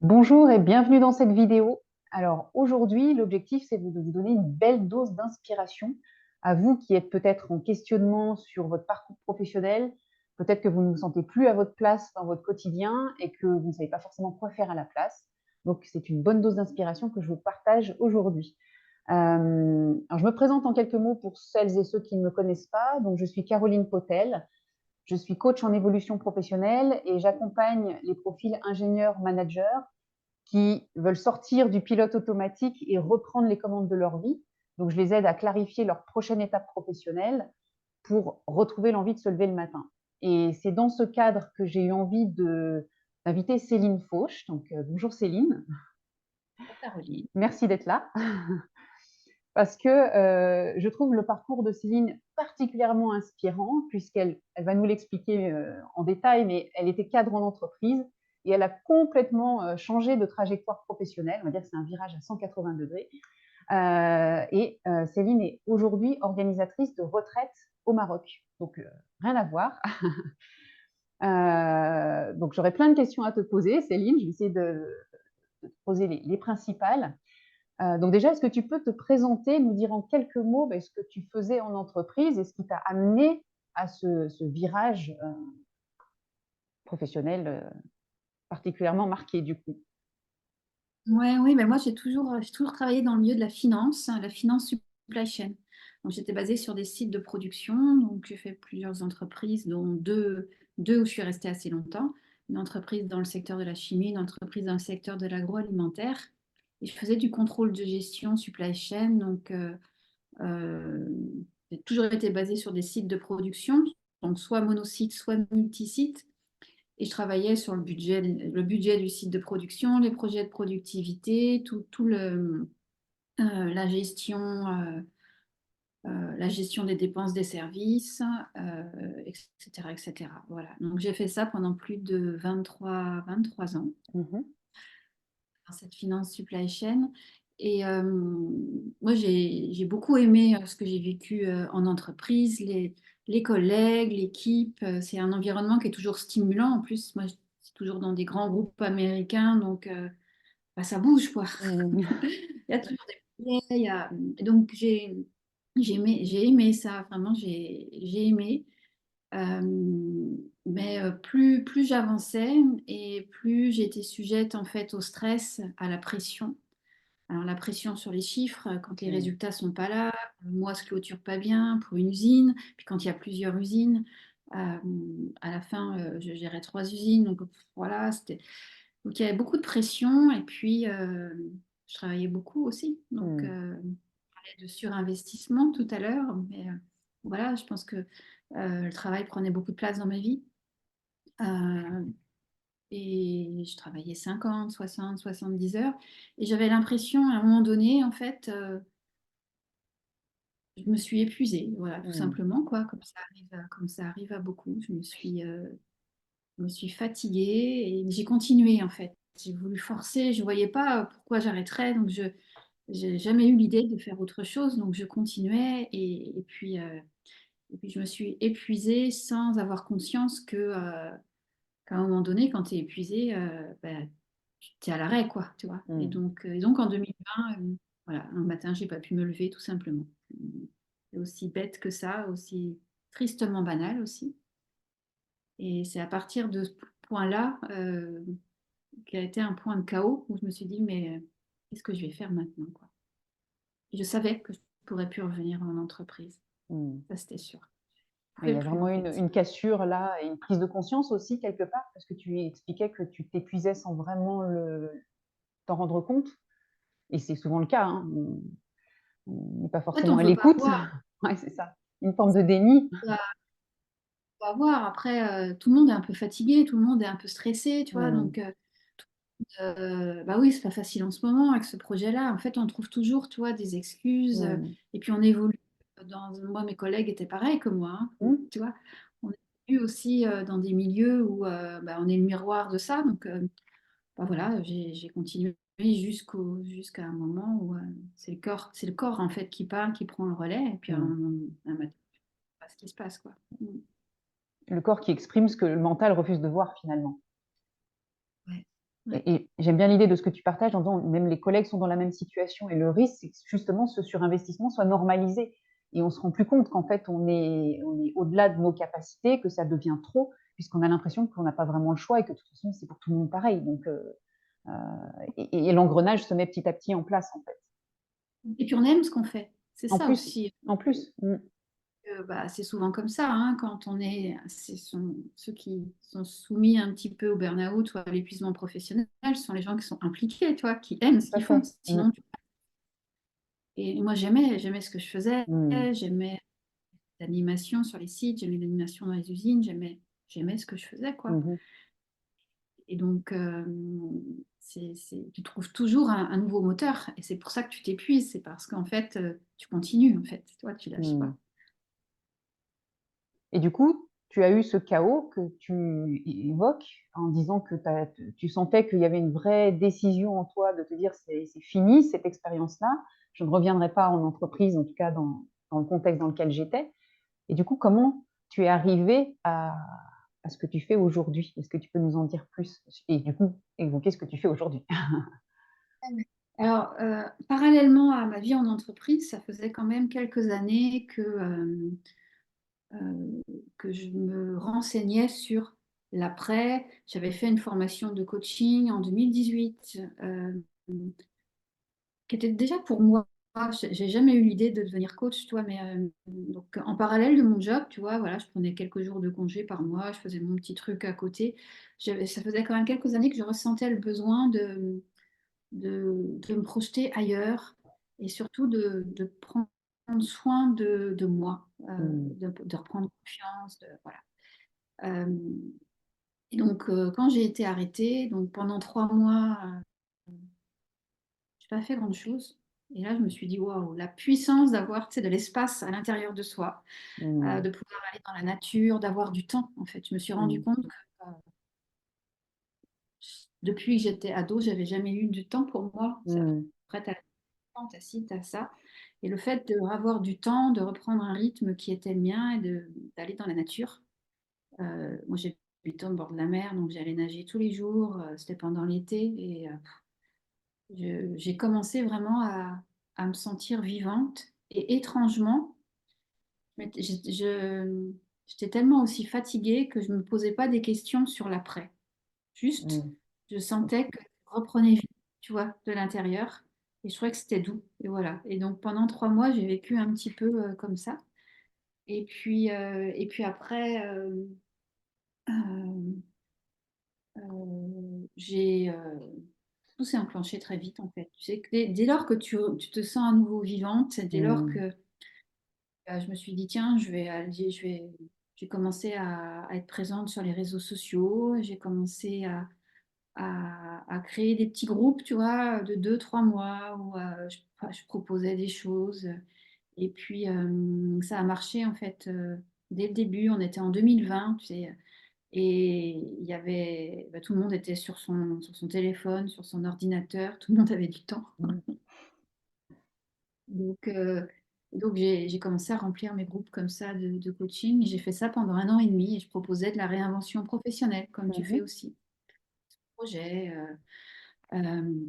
Bonjour et bienvenue dans cette vidéo. Alors aujourd'hui, l'objectif, c'est de vous donner une belle dose d'inspiration à vous qui êtes peut-être en questionnement sur votre parcours professionnel, peut-être que vous ne vous sentez plus à votre place dans votre quotidien et que vous ne savez pas forcément quoi faire à la place. Donc c'est une bonne dose d'inspiration que je vous partage aujourd'hui. Alors je me présente en quelques mots pour celles et ceux qui ne me connaissent pas. Donc je suis Caroline Potel. Je suis coach en évolution professionnelle et j'accompagne les profils ingénieurs-managers qui veulent sortir du pilote automatique et reprendre les commandes de leur vie. Donc, je les aide à clarifier leur prochaine étape professionnelle pour retrouver l'envie de se lever le matin. Et c'est dans ce cadre que j'ai eu envie d'inviter Céline Fauche. Donc, bonjour Céline. Caroline. Merci d'être là. Parce que je trouve le parcours de Céline particulièrement inspirant, puisqu'elle va nous l'expliquer en détail, mais elle était cadre en entreprise et elle a complètement changé de trajectoire professionnelle. On va dire que c'est un virage à 180 degrés. Céline est aujourd'hui organisatrice de retraite au Maroc. Donc, rien à voir. Donc, j'aurais plein de questions à te poser, Céline. Je vais essayer de te poser les principales. Donc déjà, est-ce que tu peux te présenter, nous dire en quelques mots ce que tu faisais en entreprise et ce qui t'a amené à ce virage professionnel particulièrement marqué du coup? Ouais, oui, ben moi j'ai toujours travaillé dans le milieu de la finance, hein, la finance supply chain. Donc j'étais basée sur des sites de production, donc j'ai fait plusieurs entreprises, dont deux où je suis restée assez longtemps. Une entreprise dans le secteur de la chimie, une entreprise dans le secteur de l'agroalimentaire. Et je faisais du contrôle de gestion supply chain, donc euh, j'ai toujours été basée sur des sites de production, donc soit monosite, soit multisite. Et je travaillais sur le budget du site de production, les projets de productivité, la gestion, la gestion des dépenses des services, etc., etc. Voilà. Donc j'ai fait ça pendant plus de 23 ans Mhm. dans cette finance supply chain. Et moi, j'ai beaucoup aimé ce que j'ai vécu en entreprise, les collègues, l'équipe. C'est un environnement qui est toujours stimulant. En plus, moi, c'est toujours dans des grands groupes américains, donc bah, ça bouge, quoi. Mhm. Il y a toujours des projets. Et donc, j'ai aimé ça, vraiment, j'ai aimé. Euh, mais plus j'avançais et plus j'étais sujette en fait au stress, à la pression. Alors la pression sur les chiffres, quand les Mhm. résultats sont pas là, le mois se clôture pas bien pour une usine, puis quand il y a plusieurs usines, euh, à la fin je gérais 3 usines, donc voilà, donc il y avait beaucoup de pression et puis je travaillais beaucoup aussi, donc Mhm. on parlait de surinvestissement tout à l'heure, mais voilà, je pense que le travail prenait beaucoup de place dans ma vie. Euh, et je travaillais 50, 60, 70 heures. Et j'avais l'impression, à un moment donné, en fait, je me suis épuisée, voilà, tout Mhm. simplement, quoi, comme ça arrive à beaucoup. Je me suis fatiguée et j'ai continué, en fait. J'ai voulu forcer, je ne voyais pas pourquoi j'arrêterais, donc je n'ai jamais eu l'idée de faire autre chose, donc je continuais et puis je me suis épuisée sans avoir conscience qu'à un moment donné, quand tu es épuisé, ben, tu es à l'arrêt, quoi, tu vois. Et Mhm. donc, et donc en 2020, voilà, un matin, j'ai pas pu me lever, tout simplement. C'est aussi bête que ça, aussi tristement banal aussi. Et c'est à partir de ce point-là qui a été un point de chaos où je me suis dit, mais qu'est-ce que je vais faire maintenant, quoi. Et je savais que je ne pourrais plus revenir en entreprise. Mhm. Ça, c'était sûr. Je ne Il pouvais y a plus, en vraiment fait. une cassure là et une prise de conscience aussi quelque part, parce que tu expliquais que tu t'épuisais sans vraiment t'en rendre compte. Et c'est souvent le cas, hein. On n'est pas En fait, on forcément ne à veut pas l'écoute. voir. Ouais, c'est ça. Une forme de déni. On va voir. Après, tout le monde est un peu fatigué, tout le monde est un peu stressé, tu vois. Mhm. Donc, bah oui, c'est pas facile en ce moment avec ce projet-là. En fait, on trouve toujours, tu vois, des excuses. Mhm. Et puis, on évolue. Moi, mes collègues étaient pareils que moi, hein, Mhm. tu vois. On évolue aussi dans des milieux où bah, on est le miroir de ça. Donc, bah voilà, j'ai continué jusqu'à un moment où c'est le corps en fait qui parle, qui prend le relais. Et puis, Mhm. un matin, pas ce qui se passe, quoi. Mm. Le corps qui exprime ce que le mental refuse de voir finalement. Ouais. Ouais. Et j'aime bien l'idée de ce que tu partages en disant même les collègues sont dans la même situation et le risque, c'est que justement ce surinvestissement soit normalisé et on se rend plus compte qu'en fait on est au-delà de nos capacités, que ça devient trop, puisqu'on a l'impression qu'on n'a pas vraiment le choix et que de toute façon c'est pour tout le monde pareil. Donc heu et l'engrenage se met petit à petit en place, en fait. Et puis on aime ce qu'on fait. C'est En ça plus aussi. en plus. Mmh. Bah, c'est souvent comme ça, hein, quand on est, ceux qui sont soumis un petit peu au burn-out ou à l'épuisement professionnel, ce sont les gens qui sont impliqués, tu vois, qui aiment Tout ce à qu'ils font. fait. Mmh. Sinon, et moi j'aimais ce que je faisais, Mmh. j'aimais l'animation sur les sites, j'aimais l'animation dans les usines, j'aimais ce que je faisais, quoi. Mmh mh. Et donc, tu trouves toujours un nouveau moteur, et c'est pour ça que tu t'épuises, c'est parce qu'en fait, tu continues, en fait, toi, tu lâches Mmh. pas. Et du coup, tu as eu ce chaos que tu évoques en disant que tu sentais qu'il y avait une vraie décision en toi de te dire: «C'est fini cette expérience-là, je ne reviendrai pas en entreprise, en tout cas dans le contexte dans lequel j'étais». Et du coup, comment tu es arrivé à ce que tu fais aujourd'hui? Est-ce que tu peux nous en dire plus? Et du coup, évoquer ce que tu fais aujourd'hui? Alors, parallèlement à ma vie en entreprise, ça faisait quand même quelques années que je me renseignais sur l'après. J'avais fait une formation de coaching en 2018, qui était déjà pour moi. J'ai jamais eu l'idée de devenir coach, toi, mais donc en parallèle de mon job, tu vois, voilà, je prenais quelques jours de congé par mois, je faisais mon petit truc à côté. Ça faisait quand même quelques années que je ressentais le besoin de me projeter ailleurs, et surtout de prendre soin de moi, Mmh. de reprendre confiance, voilà. Euh, et donc, quand j'ai été arrêtée, donc pendant 3 mois, j'ai pas fait grand-chose. Et là, je me suis dit, waouh, la puissance d'avoir, tu sais, de l'espace à l'intérieur de soi, Mmh. de pouvoir aller dans la nature, d'avoir du temps, en fait. Je me suis rendu Mmh. compte que depuis que j'étais ado, j'avais jamais eu du temps pour moi. C'est Mmh. après, t'as ci, t'as ça. Et le fait d'avoir du temps, de reprendre un rythme qui était le mien et d'aller dans la nature. Moi, j'habite au bord de la mer, donc j'allais nager tous les jours. C'était pendant l'été. Et j'ai commencé vraiment à me sentir vivante. Et étrangement, mais j'étais tellement aussi fatiguée que je ne me posais pas des questions sur l'après. Juste, Mmh. je sentais que je reprenais vie, tu vois, de l'intérieur. Et je trouvais que c'était doux. Et voilà. Et donc pendant 3 mois, j'ai vécu un petit peu comme ça. Et puis après, euh, tout s'est enclenché très vite en fait. Tu sais, que dès lors que tu te sens à nouveau vivante, dès lors Mmh. que je me suis dit, tiens, j'ai commencé à être présente sur les réseaux sociaux, j'ai commencé à créer des petits groupes, tu vois, de 2, 3 mois où je proposais des choses. Et puis, ça a marché en fait dès le début. On était en 2020, tu sais, et il y avait, tout le monde était sur son téléphone, sur son ordinateur, tout le monde avait du temps. Mmh. Donc, j'ai commencé à remplir mes groupes comme ça de coaching. J'ai fait ça pendant 1 an et demi et je proposais de la réinvention professionnelle, comme tu Mmh fais mh. aussi. Projet, euh,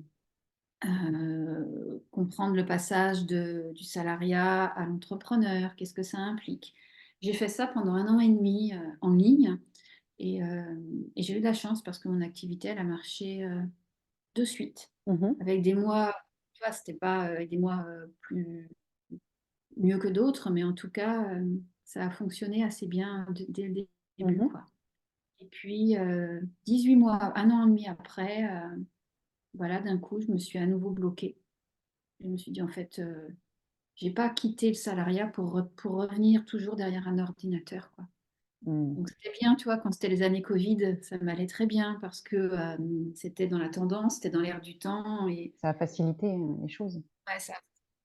comprendre le passage du salariat à l'entrepreneur, qu'est-ce que ça implique. J'ai fait ça pendant 1 an et demi en ligne, et, euh, et j'ai eu de la chance parce que mon activité, elle a marché de suite, Mmh. avec des mois, tu vois, c'était pas des mois plus mieux que d'autres, mais en tout cas, ça a fonctionné assez bien dès le début, Mmh. quoi. Et puis, 18 mois, 1 an et demi après, voilà, d'un coup, je me suis à nouveau bloquée. Je me suis dit, en fait, j'ai pas quitté le salariat pour revenir toujours derrière un ordinateur, quoi. Mmh. Donc c'était bien, tu vois, quand c'était les années Covid, ça m'allait très bien parce que c'était dans la tendance, c'était dans l'air du temps. Et Ça a facilité, les choses. ouais, ça a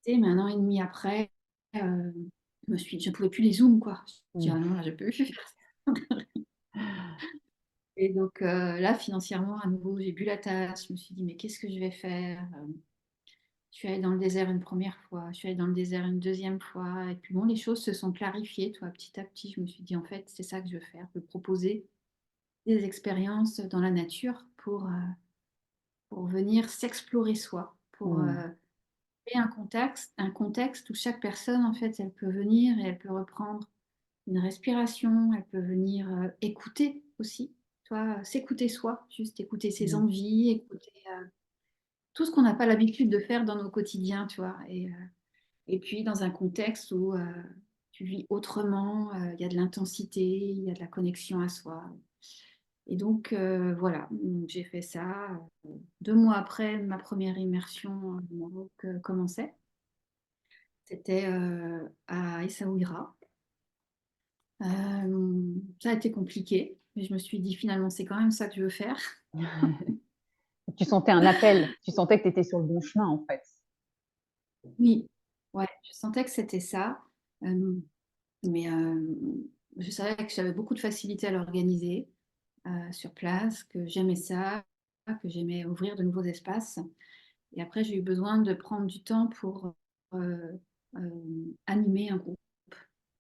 été, mais 1 an et demi après, je pouvais plus les zooms, quoi. Je dis, Mmh. ah non, là, je peux plus faire ça. Et donc là, financièrement, à nouveau, j'ai bu la tasse. Je me suis dit, mais qu'est-ce que je vais faire? Je suis allée dans le désert une première fois, je suis allée dans le désert une deuxième fois, et puis bon, les choses se sont clarifiées, toi, petit à petit. Je me suis dit, en fait, c'est ça que je veux faire, je veux proposer des expériences dans la nature pour venir s'explorer soi, pour Mm. créer un contexte où chaque personne, en fait, elle peut venir et elle peut reprendre une respiration, elle peut venir écouter aussi, tu vois, s'écouter soi, juste écouter ses Mm. envies, écouter tout ce qu'on n'a pas l'habitude de faire dans nos quotidiens, tu vois. Et puis dans un contexte où tu vis autrement, il y a de l'intensité, il y a de la connexion à soi. Et donc voilà, donc, j'ai fait ça. 2 mois après, ma première immersion au Maroc commençait. C'était à Essaouira. Ça a été compliqué, mais je me suis dit finalement c'est quand même ça que je veux faire. Tu sentais un appel, tu sentais que tu étais sur le bon chemin en fait. Oui, ouais, je sentais que c'était ça. Euh, mais je savais que j'avais beaucoup de facilité à l'organiser sur place, que j'aimais ça, que j'aimais ouvrir de nouveaux espaces. Et après, j'ai eu besoin de prendre du temps pour euh, animer un groupe,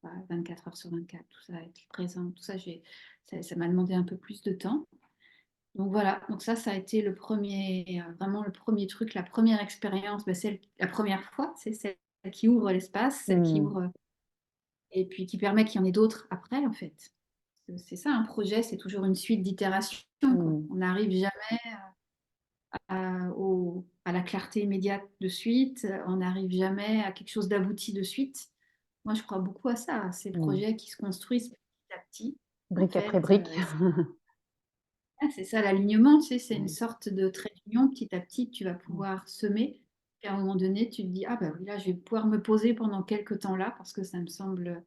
voilà, 24 heures sur 24, tout ça, être présent, tout ça, ça m'a demandé un peu plus de temps. Donc voilà, donc ça a été le premier, vraiment le premier truc, la première expérience, ben, c'est la première fois, c'est celle qui ouvre l'espace, celle qui Mm. ouvre, et puis qui permet qu'il y en ait d'autres après, en fait. C'est ça, un projet, c'est toujours une suite d'itérations, quoi. Mm. On n'arrive jamais à la clarté immédiate de suite, on n'arrive jamais à quelque chose d'abouti de suite. Moi, je crois beaucoup à ça, à ces Mm. projets qui se construisent petit à petit, en Brique après fait. brique. C'est ça l'alignement, tu sais, c'est une Ouais. sorte de trait d'union, petit à petit, tu vas Mm. pouvoir semer. Et à un moment donné, tu te dis, ah ben oui, là, je vais pouvoir me poser pendant quelques temps là, parce que ça me semble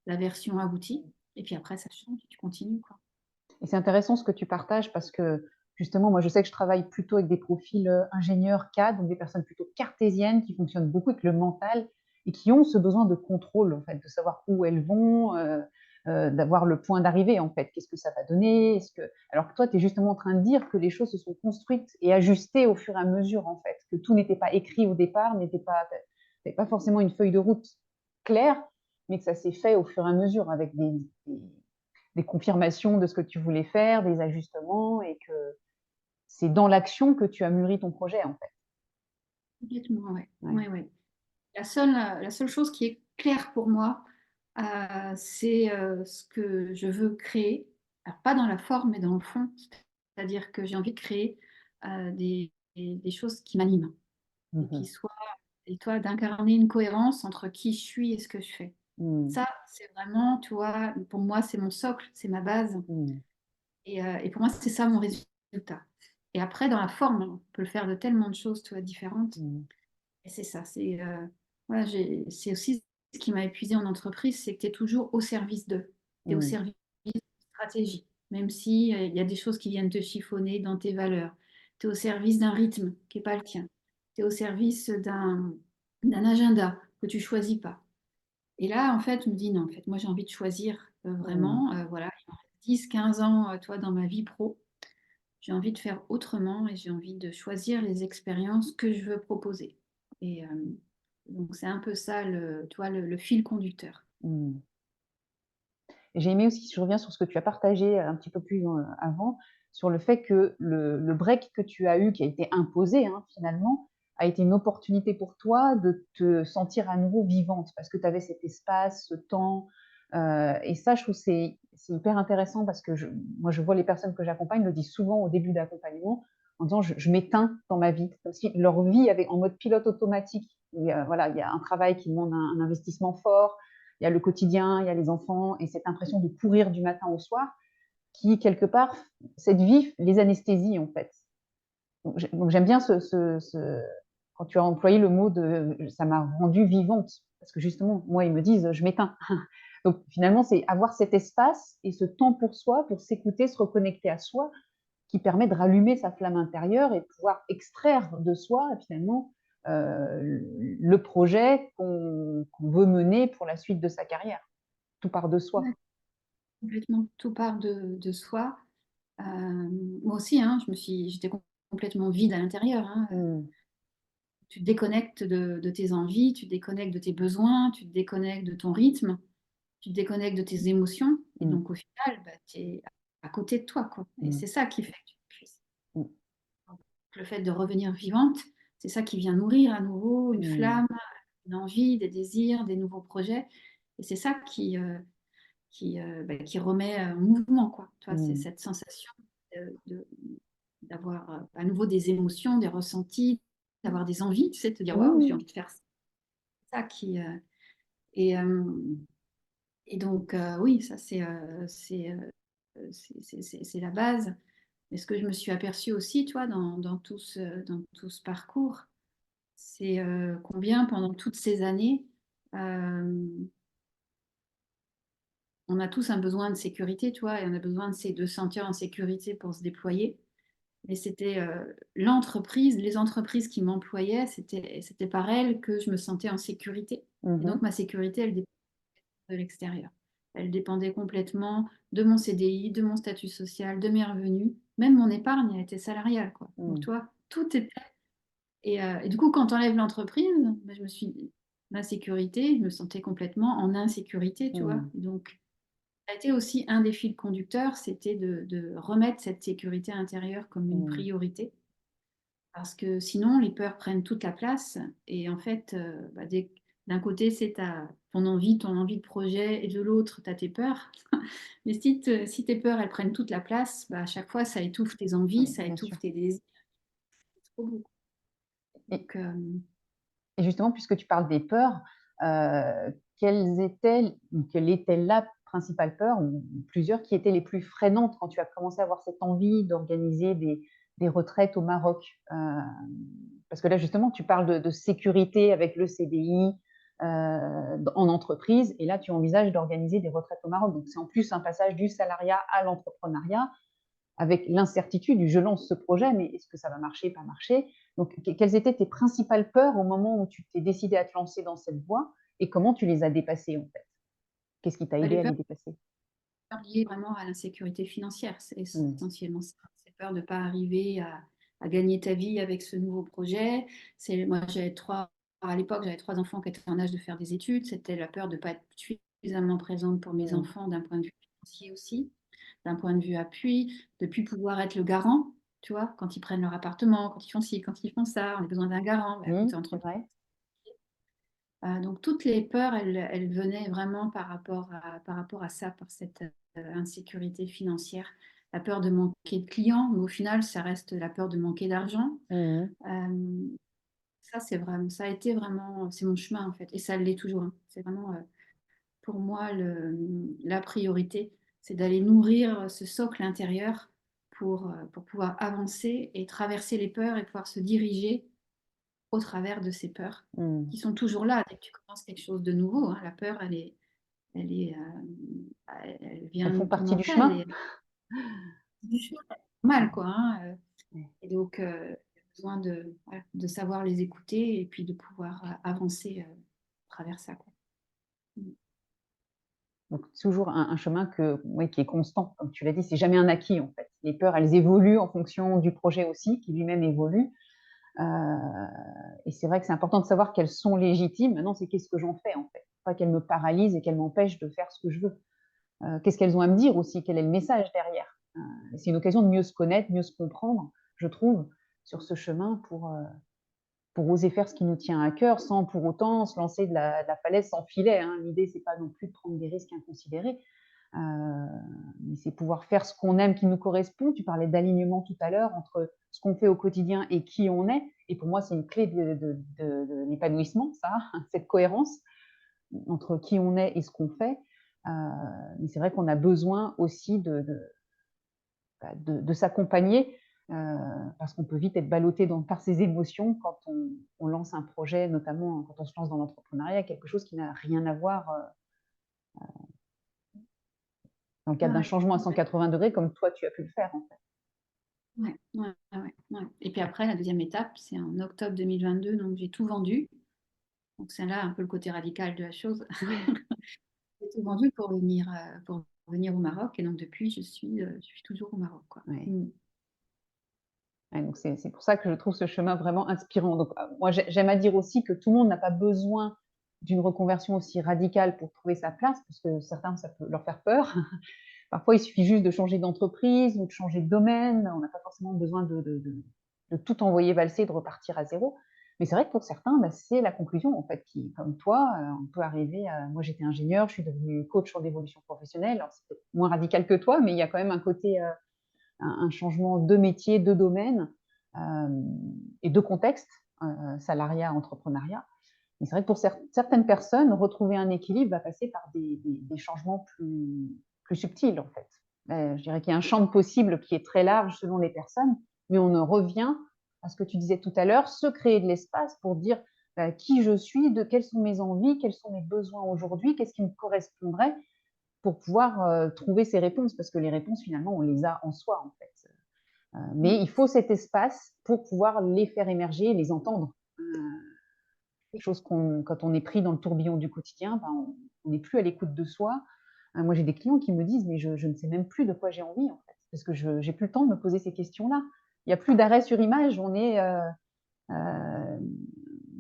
la version aboutie. Et puis après, ça change, tu continues, quoi. Et c'est intéressant ce que tu partages parce que justement, moi je sais que je travaille plutôt avec des profils ingénieurs, cadres, donc des personnes plutôt cartésiennes qui fonctionnent beaucoup avec le mental et qui ont ce besoin de contrôle en fait, de savoir où elles vont, d'avoir le point d'arrivée en fait. Qu'est-ce que ça va donner? Est-ce que... Alors que toi, tu es justement en train de dire que les choses se sont construites et ajustées au fur et à mesure en fait, que tout n'était pas écrit au départ, n'était pas forcément une feuille de route claire, mais que ça s'est fait au fur et à mesure avec des confirmations de ce que tu voulais faire, des ajustements, et que c'est dans l'action que tu as mûri ton projet, en fait. Complètement, ouais. Ouais. Ouais, ouais. La seule chose qui est claire pour moi, c'est ce que je veux créer. Alors, pas dans la forme, mais dans le fond. C'est-à-dire que j'ai envie de créer des choses qui m'animent et qui Mhm. soient, et toi, d'incarner une cohérence entre qui je suis et ce que je fais. Mm. Ça, c'est vraiment, tu vois, pour moi, c'est mon socle, c'est ma base. Mm. Et pour moi, c'est ça mon résultat. Et après, dans la forme, on peut le faire de tellement de choses, tu vois, différentes. Mm. Et c'est ça, voilà, c'est aussi ce qui m'a épuisé en entreprise, c'est que tu es toujours au service d'eux, tu es au Mm. service de stratégie, même si il y a des choses qui viennent te chiffonner dans tes valeurs. Tu es au service d'un rythme qui n'est pas le tien. Tu es au service d'un agenda que tu choisis pas. Et là, en fait, je me dis, non, en fait, moi, j'ai envie de choisir Mm. vraiment, voilà, il me reste 10, 15 ans, toi, dans ma vie pro. J'ai envie de faire autrement et j'ai envie de choisir les expériences que je veux proposer. Et donc, c'est un peu ça, tu vois, le fil conducteur. Mm. J'ai aimé aussi, si je reviens sur ce que tu as partagé un petit peu plus avant, sur le fait que le break que tu as eu, qui a été imposé hein, finalement, a été une opportunité pour toi de te sentir à nouveau vivante, parce que tu avais cet espace, ce temps. Et ça, je trouve c'est hyper intéressant parce que moi, je vois les personnes que j'accompagne le disent souvent au début d'accompagnement en disant je m'éteins dans ma vie, comme si leur vie avait en mode pilote automatique. Voilà, il y a un travail qui demande un investissement fort, il y a le quotidien, il y a les enfants, et cette impression de courir du matin au soir, qui, quelque part, cette vie les anesthésie, en fait. Donc j'aime bien quand tu as employé le mot de ça m'a rendue vivante, parce que justement, moi, ils me disent je m'éteins. Donc finalement, c'est avoir cet espace et ce temps pour soi, pour s'écouter, se reconnecter à soi, qui permet de rallumer sa flamme intérieure et de pouvoir extraire de soi, finalement, le projet qu'on veut mener pour la suite de sa carrière. Tout part de soi. Ouais, complètement. Tout part de soi. Moi aussi, hein, j'étais complètement vide à l'intérieur, hein. Mm. Tu te déconnectes de tes envies, tu te déconnectes de tes besoins, tu te déconnectes de ton rythme, tu te déconnectes de tes émotions. Et Mm. donc, au final, bah, tu es à côté de toi, quoi. Et Mm. c'est ça qui fait que tu puisses. Mm. le fait de revenir vivante, c'est ça qui vient nourrir à nouveau une Mmh. flamme, une envie, des désirs, des nouveaux projets. Et c'est ça qui remet en mouvement, quoi. Tu vois, c'est Mmh. cette sensation d'avoir à nouveau des émotions, des ressentis, d'avoir des envies, tu sais, de te dire, waouh, j'ai Mmh. envie de faire ça et, euh, et donc, oui, ça, c'est la base. Mais ce que je me suis aperçue aussi, tu vois, dans tout ce parcours, c'est combien pendant toutes ces années, euh, on a tous un besoin de sécurité, tu vois, et on a besoin de se sentir en sécurité pour se déployer. Mais c'était l'entreprise, les entreprises qui m'employaient, c'était par elles que je me sentais en sécurité. Et donc Mmh. ma sécurité, elle dépendait de l'extérieur. Elle dépendait complètement de mon CDI, de mon statut social, de mes revenus. Même mon épargne, elle était salariale, quoi. Donc, Mmh. tu vois, tout était. Et du coup, quand on enlève l'entreprise, ben, je me suis dit, ma sécurité, je me sentais complètement en insécurité, tu vois. Mmh. Donc, ça a été aussi un des fils conducteurs, c'était de remettre cette sécurité intérieure comme une Mmh. priorité. Parce que sinon, les peurs prennent toute la place. Et en fait, bah, d'un côté, c'est ton envie de projet, et de l'autre, tu as tes peurs. Mais si tes peurs, elles prennent toute la place, bah, à chaque fois, ça étouffe tes envies, Oui, ça bien sûr. étouffe tes désirs. C'est trop beau. Et Donc, et justement, puisque tu parles des peurs, quelle était la principale peur ou plusieurs qui étaient les plus freinantes quand tu as commencé à avoir cette envie d'organiser des retraites au Maroc? Parce que là, justement, tu parles de sécurité avec le CDI, en entreprise et là, tu envisages d'organiser des retraites au Maroc. Donc c'est en plus un passage du salariat à l'entrepreneuriat avec l'incertitude du je lance ce projet, mais est-ce que ça va marcher, pas marcher? Donc, quelles étaient tes principales peurs au moment où tu t'es décidé à te lancer dans cette voie et comment tu les as dépassées en fait? Qu'est-ce qui t'a bah, aidé les à peurs les dépasser? liées vraiment à l'insécurité financière, c'est Mmh. essentiellement ça. C'est peur de ne pas arriver à gagner ta vie avec ce nouveau projet. Moi, à l'époque, j'avais 3 enfants qui étaient en âge de faire des études. C'était la peur de ne pas être suffisamment présente pour mes Mmh. enfants d'un point de vue financier aussi, d'un point de vue appui, de ne plus pouvoir être le garant. Tu vois, quand ils prennent leur appartement, quand ils font ci, quand ils font ça, on a besoin d'un garant. Mais quand Mmh, tu es c'est entrepreneur, vrai. donc toutes les peurs, elles venaient vraiment par rapport à ça, par cette insécurité financière. La peur de manquer de clients, mais au final, ça reste la peur de manquer d'argent. Mmh. Euh, ça a été vraiment, c'est mon chemin en fait, et ça l'est toujours, hein. C'est vraiment pour moi la priorité, c'est d'aller nourrir ce socle intérieur pour pouvoir avancer et traverser les peurs et pouvoir se diriger au travers de ces peurs Mmh. qui sont toujours là. Dès que tu commences quelque chose de nouveau, hein, la peur, elle vient Elles de font ton partie du mental chemin? et du chemin, c'est normal, quoi, hein. Ouais. Et donc, il y a besoin voilà, de savoir les écouter et puis de pouvoir avancer à travers ça, quoi. Mm. Donc toujours un chemin oui, qui est constant, comme tu l'as dit, c'est jamais un acquis en fait. Les peurs, elles évoluent en fonction du projet aussi, qui lui-même évolue. Et c'est vrai que c'est important de savoir qu'elles sont légitimes. Maintenant, c'est qu'est-ce que j'en fais en fait? Pas qu'elles me paralysent et qu'elles m'empêchent de faire ce que je veux. Qu'est-ce qu'elles ont à me dire aussi? Quel est le message derrière? C'est une occasion de mieux se connaître, mieux se comprendre, je trouve, sur ce chemin pour oser faire ce qui nous tient à cœur sans pour autant se lancer de la falaise sans filet, hein. L'idée, c'est pas non plus de prendre des risques inconsidérés, euh, mais c'est pouvoir faire ce qu'on aime qui nous correspond. Tu parlais d'alignement tout à l'heure entre ce qu'on fait au quotidien et qui on est. Et pour moi, c'est une clé de l'épanouissement, ça, cette cohérence entre qui on est et ce qu'on fait. Euh, mais c'est vrai qu'on a besoin aussi de s'accompagner parce qu'on peut vite être ballotté par ses émotions quand on lance un projet, notamment quand on se lance dans l'entrepreneuriat, quelque chose qui n'a rien à voir dans le cadre d'un Ouais, changement à ouais, 180 degrés comme toi tu as pu le faire en fait. ouais, ouais, ouais, ouais. Et puis après, la deuxième étape, c'est en octobre 2022, donc j'ai tout vendu. Donc c'est là un peu le côté radical de la chose. J'ai tout vendu pour venir au Maroc. Et donc depuis, je suis toujours au Maroc, quoi. Ouais. Mm. Ouais, donc c'est pour ça que je trouve ce chemin vraiment inspirant. Donc moi j'aime à dire aussi que tout le monde n'a pas besoin d'une reconversion aussi radicale pour trouver sa place, parce que certains ça peut leur faire peur. Parfois il suffit juste de changer d'entreprise ou de changer de domaine. On n'a pas forcément besoin de de tout envoyer valser, de repartir à zéro. Mais c'est vrai que pour certains, bah, c'est la conclusion, en fait, qui, comme toi, on peut arriver à... Moi, j'étais ingénieure, je suis devenue coach en évolution professionnelle. Alors, c'est peut-être moins radical que toi, mais il y a quand même un côté, un changement de métier, de domaine et de contexte, salariat, entrepreneuriat. Mais c'est vrai que pour certaines personnes, retrouver un équilibre va passer par des changements plus subtils, en fait. Je dirais qu'il y a un champ de possibles qui est très large selon les personnes, mais on en revient à ce que tu disais tout à l'heure, se créer de l'espace pour dire qui je suis, quelles sont mes envies, quels sont mes besoins aujourd'hui, qu'est-ce qui me correspondrait pour pouvoir trouver ces réponses, parce que les réponses, finalement, on les a en soi, en fait. Mais il faut cet espace pour pouvoir les faire émerger et les entendre. Chose quand on est pris dans le tourbillon du quotidien, ben, on n'est plus à l'écoute de soi. Moi, j'ai des clients qui me disent, mais je ne sais même plus de quoi j'ai envie, en fait, parce que je n'ai plus le temps de me poser ces questions-là. Il n'y a plus d'arrêt sur image. On est une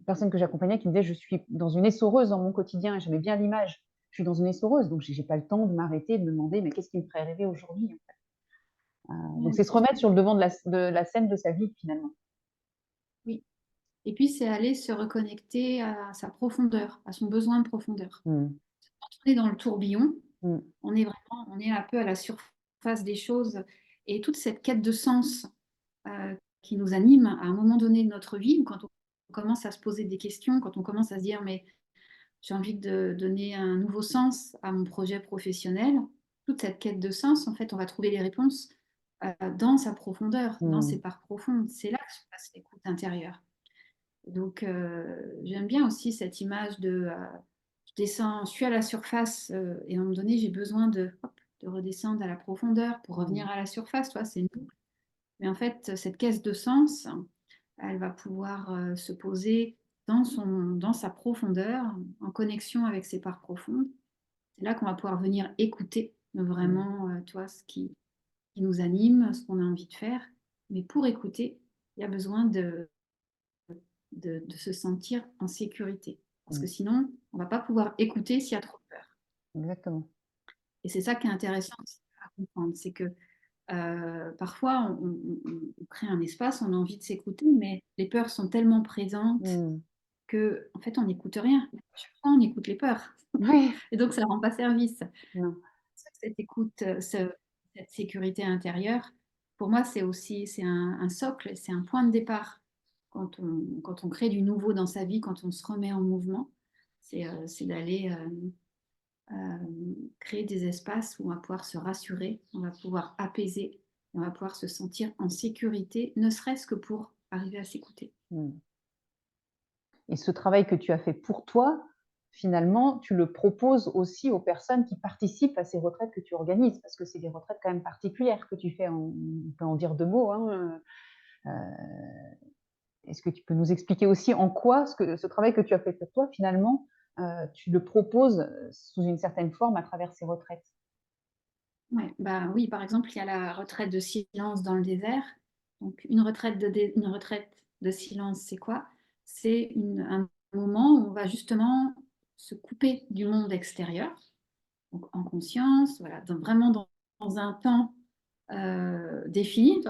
personne que j'accompagnais qui me disait, je suis dans une essoreuse dans mon quotidien, j'aimais bien l'image. Je suis dans une essoreuse, donc je n'ai pas le temps de m'arrêter, de me demander, mais qu'est-ce qui me ferait rêver aujourd'hui, en fait. Donc, c'est se remettre sur le devant de la scène de sa vie, finalement. Oui. Et puis, c'est aller se reconnecter à sa profondeur, à son besoin de profondeur. Mm. Quand on est dans le tourbillon, Mm. on est un peu à la surface des choses. Et toute cette quête de sens qui nous anime à un moment donné de notre vie, ou quand on commence à se poser des questions, quand on commence à se dire, mais j'ai envie de donner un nouveau sens à mon projet professionnel, toute cette quête de sens, en fait, on va trouver les réponses dans sa profondeur, dans ses Mm. parts profondes. C'est là que se passe l'écoute intérieure. Donc, j'aime bien aussi cette image de je descends, je suis à la surface et à un moment donné, j'ai besoin de redescendre à la profondeur pour revenir Mm. à la surface. Toi, c'est une boucle. Mais en fait, cette caisse de sens, elle va pouvoir se poser dans sa profondeur, en connexion avec ses parts profondes. C'est là qu'on va pouvoir venir écouter Mm. vraiment, toi, ce qui nous anime, ce qu'on a envie de faire. Mais pour écouter, il y a besoin de se sentir en sécurité. Parce que Mm. sinon, on ne va pas pouvoir écouter s'il y a trop de peur. Exactement. Et c'est ça qui est intéressant à comprendre, c'est que parfois, on crée un espace, on a envie de s'écouter, mais les peurs sont tellement présentes Mm. que, en fait, on n'écoute rien. Chaque fois, on écoute les peurs. Oui. Et donc, ça ne rend pas service. Non. Cette écoute, cette sécurité intérieure, pour moi, c'est un socle, c'est un point de départ. Quand on crée du nouveau dans sa vie, quand on se remet en mouvement, c'est d'aller créer des espaces où on va pouvoir se rassurer, on va pouvoir apaiser, on va pouvoir se sentir en sécurité, ne serait-ce que pour arriver à s'écouter. Mm. Et ce travail que tu as fait pour toi, finalement, tu le proposes aussi aux personnes qui participent à ces retraites que tu organises, parce que c'est des retraites quand même particulières que tu fais. On peut en dire deux mots, hein. Est-ce que tu peux nous expliquer aussi en quoi ce travail que tu as fait pour toi, finalement, tu le proposes sous une certaine forme à travers ces retraites? Ouais, bah oui, par exemple, il y a la retraite de silence dans le désert. Donc, une retraite de silence, c'est quoi? C'est un moment où on va justement se couper du monde extérieur, donc en conscience, voilà, vraiment dans un temps défini.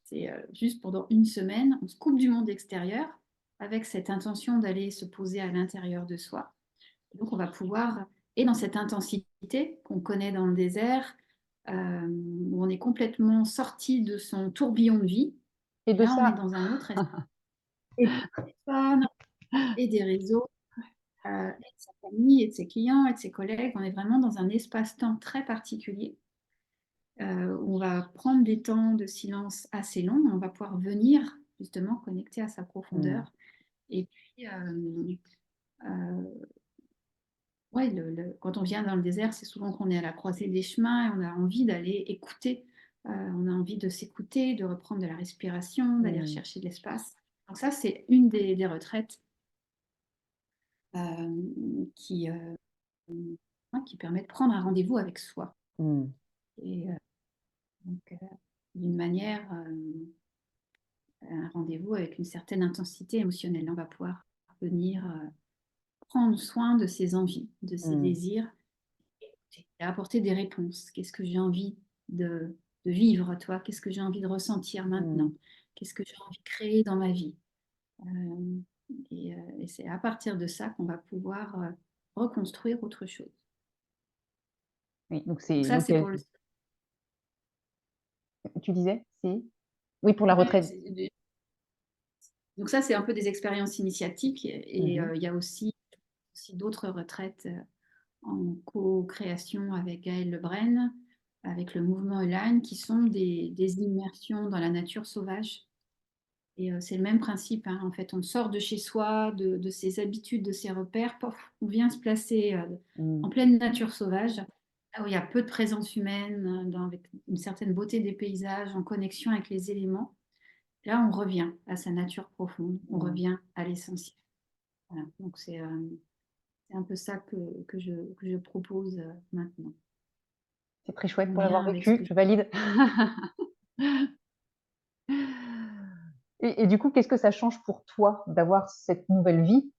C'est juste pendant une semaine, on se coupe du monde extérieur avec cette intention d'aller se poser à l'intérieur de soi. Donc, on va pouvoir, et dans cette intensité qu'on connaît dans le désert, où on est complètement sorti de son tourbillon de vie, Et et de là, on est ça, dans un autre espace, et du téléphone, et des réseaux, et de sa famille, et de ses clients, et de ses collègues. On est vraiment dans un espace-temps très particulier, où on va prendre des temps de silence assez longs, et on va pouvoir venir justement connecter à sa mmh, profondeur. Et puis, euh, ouais, quand on vient dans le désert, c'est souvent qu'on est à la croisée des chemins et on a envie d'aller écouter. On a envie de s'écouter, de reprendre de la respiration, d'aller mmh, rechercher de l'espace. Donc ça, c'est une des retraites qui, ouais, qui permet de prendre un rendez-vous avec soi. mmh, Et donc, d'une manière, un rendez-vous avec une certaine intensité émotionnelle. On va pouvoir venir prendre soin de ses envies, de ses mmh, désirs, et apporter des réponses. Qu'est-ce que j'ai envie de vivre, toi? Qu'est-ce que j'ai envie de ressentir mmh, maintenant? qu'est-ce que j'ai envie de créer dans ma vie. Euh, et c'est à partir de ça qu'on va pouvoir reconstruire autre chose. Oui, donc Donc ça, c'est pour le... tu disais, c'est oui pour la Ouais, retraite. donc ça, c'est un peu des expériences initiatiques. Et Mhm. il y a aussi d'autres retraites en co-création avec Gaël Lebraine, avec le mouvement Elan, qui sont des immersions dans la nature sauvage. Et c'est le même principe, hein. En fait, on sort de chez soi, de ses habitudes, de ses repères, pof, on vient se placer en Mhm. pleine nature sauvage, là où il y a peu de présence humaine, avec une certaine beauté des paysages, en connexion avec les éléments. Là, on revient à sa nature profonde, on Mhm. revient à l'essentiel. Voilà. Donc, c'est un peu ça que je propose maintenant. C'est très chouette En pour l'avoir lien avec ce vécu, que je valide. Et du coup, qu'est-ce que ça change pour toi d'avoir cette nouvelle vie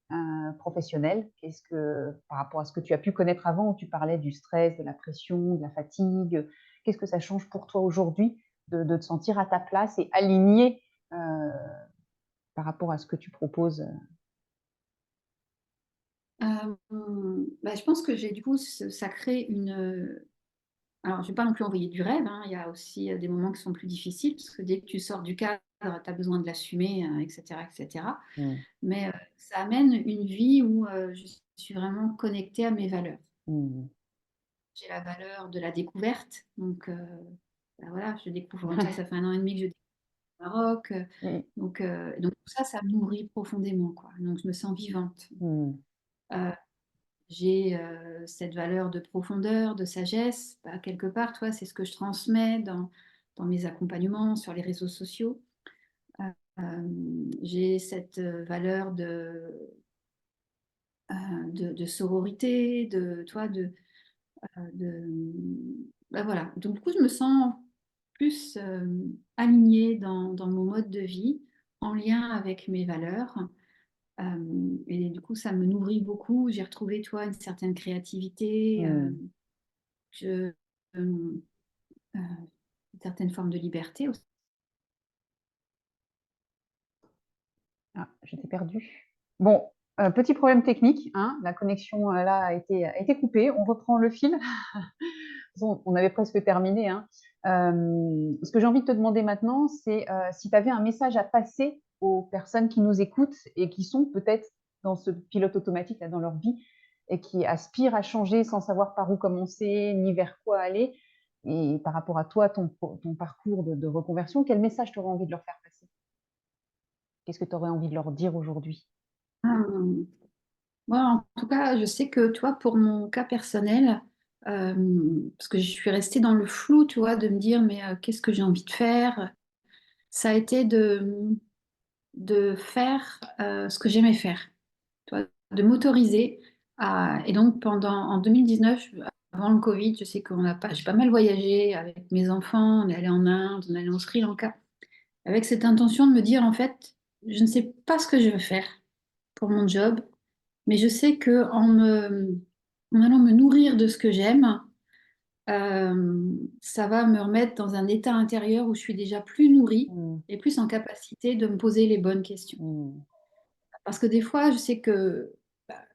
professionnelle? Qu'est-ce que, par rapport à ce que tu as pu connaître avant, où tu parlais du stress, de la pression, de la fatigue, qu'est-ce que ça change pour toi aujourd'hui de te sentir à ta place et aligné par rapport à ce que tu proposes? je pense que j'ai du coup, ça crée une. Alors, je ne vais pas non plus envoyer du rêve, hein. Il y a aussi des moments qui sont plus difficiles, parce que dès que tu sors du cadre, tu as besoin de l'assumer, etc., etc. Mmh. Mais ça amène une vie où je suis vraiment connectée à mes valeurs. Mmh. J'ai la valeur de la découverte. Donc, voilà, je découvre ça. Ça fait 1 an et demi que je découvre le Maroc. Oui. Donc tout ça, ça me nourrit profondément, quoi. Donc, je me sens vivante. Mmh. Euh, j'ai cette valeur de profondeur, de sagesse. Bah, quelque part, toi, c'est ce que je transmets dans mes accompagnements sur les réseaux sociaux. Euh, j'ai cette valeur de sororité, toi, de, bah, voilà. Donc, du coup, je me sens plus alignée dans mon mode de vie, en lien avec mes valeurs. Et du coup, ça me nourrit beaucoup. J'ai retrouvé, toi, une certaine créativité, Mmh. je, une certaine forme de liberté aussi. Ah, je t'ai perdue. Bon, petit problème technique, hein, la connexion là a été coupée. On reprend le fil. Bon, on avait presque terminé, hein. Ce que j'ai envie de te demander maintenant, c'est si tu avais un message à passer aux personnes qui nous écoutent et qui sont peut-être dans ce pilote automatique là, dans leur vie et qui aspirent à changer sans savoir par où commencer ni vers quoi aller. Et par rapport à toi, ton parcours de reconversion, quel message tu aurais envie de leur faire passer? Qu'est-ce que tu aurais envie de leur dire aujourd'hui? Hum, Moi, en tout cas, je sais que toi, pour mon cas personnel, parce que je suis restée dans le flou, tu vois, de me dire, mais qu'est-ce que j'ai envie de faire? Ça a été de faire ce que j'aimais faire, tu vois, de m'autoriser à... Et donc, en 2019, avant le Covid, je sais j'ai pas mal voyagé avec mes enfants, on est allé en Inde, on est allé au Sri Lanka, avec cette intention de me dire, en fait, je ne sais pas ce que je veux faire pour mon job, mais je sais que en allant me nourrir de ce que j'aime, ça va me remettre dans un état intérieur où je suis déjà plus nourrie Mmh. et plus en capacité de me poser les bonnes questions. Mmh. Parce que des fois, je sais que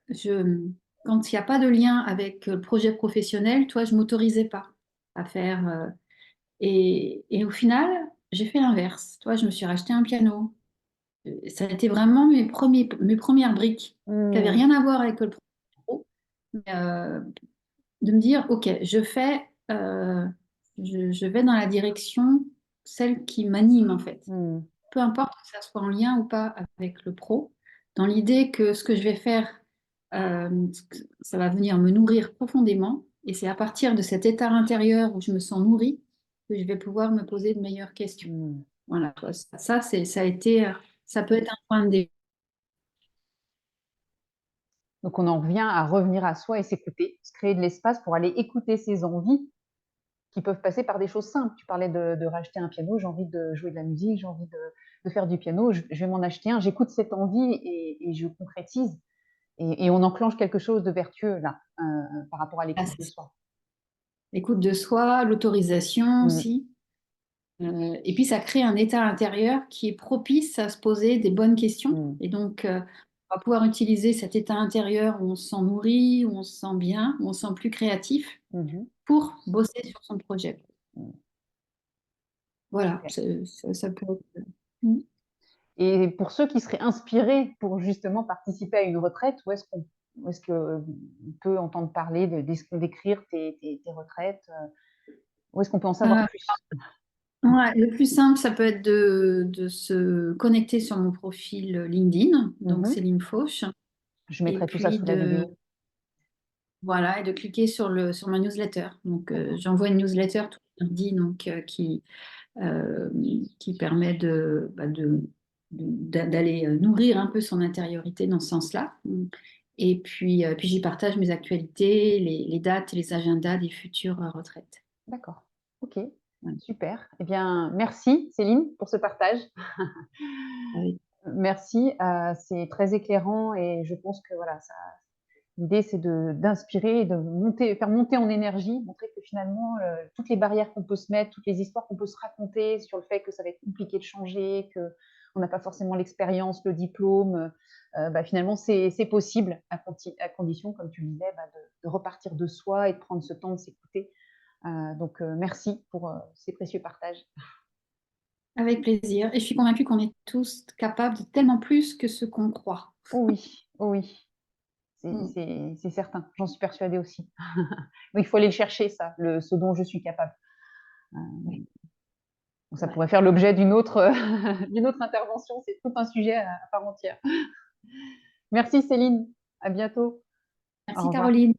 je, quand il n'y a pas de lien avec le projet professionnel, toi, je m'autorisais pas à faire. Et au final, j'ai fait l'inverse. Toi, je me suis racheté un piano. Ça a été vraiment mes premières briques qui n'avaient Mmh. rien à voir avec le projet pro. Mais, de me dire, OK, je vais dans la direction, celle qui m'anime en fait. Mmh. Peu importe que ça soit en lien ou pas avec le pro, dans l'idée que ce que je vais faire, ça va venir me nourrir profondément. Et c'est à partir de cet état intérieur où je me sens nourrie que je vais pouvoir me poser de meilleures questions. Mmh. Voilà, ça a été, ça peut être un point de départ. Donc on en revient à revenir à soi et s'écouter, se créer de l'espace pour aller écouter ses envies qui peuvent passer par des choses simples. Tu parlais de racheter un piano, j'ai envie de jouer de la musique, j'ai envie de faire du piano, je vais m'en acheter un, j'écoute cette envie et je concrétise. Et on enclenche quelque chose de vertueux là, par rapport à Ah, l'écoute c'est de ça. soi. L'écoute de soi, l'autorisation Mmh. aussi. Et puis, ça crée un état intérieur qui est propice à se poser des bonnes questions. Mm. Et donc, on va pouvoir utiliser cet état intérieur où on se sent nourri, où on se sent bien, où on se sent plus créatif Mhm. pour bosser sur son projet. Mm. Voilà, Ok. ça peut être... Mm. Et pour ceux qui seraient inspirés pour justement participer à une retraite, où est-ce qu'on peut entendre parler, d'écrire tes retraites? Où est-ce qu'on peut en savoir Euh, plus? ouais, le plus simple, ça peut être de se connecter sur mon profil LinkedIn, donc Mhm. Céline Fauche, Je et mettrai tout ça puis sous la vidéo. voilà, et de cliquer sur ma newsletter. Donc, D'accord. j'envoie une newsletter tout lundi, donc euh, qui permet d'aller nourrir un peu son intériorité dans ce sens-là. Et puis j'y partage mes actualités, les dates et les agendas des futures retraites. D'accord. Ok. Voilà. Super. Eh bien, merci Céline pour ce partage. Avec- Merci. C'est très éclairant et je pense que voilà, l'idée c'est d'inspirer, et de faire monter en énergie, montrer que finalement toutes les barrières qu'on peut se mettre, toutes les histoires qu'on peut se raconter sur le fait que ça va être compliqué de changer, que on n'a pas forcément l'expérience, le diplôme, finalement c'est possible à condition, comme tu le disais, de repartir de soi et de prendre ce temps de s'écouter. Donc merci pour ces précieux partages. Avec plaisir. Et je suis convaincue qu'on est tous capables de tellement plus que ce qu'on croit. Oh oui, Mm. c'est certain, j'en suis persuadée aussi. Mais il faut aller le chercher, ça, ce dont je suis capable. Euh, Ouais. ça Ouais. pourrait faire l'objet d'une autre, d'une autre intervention, c'est tout un sujet à part entière. Merci Céline, à bientôt. Au Merci revoir. Caroline.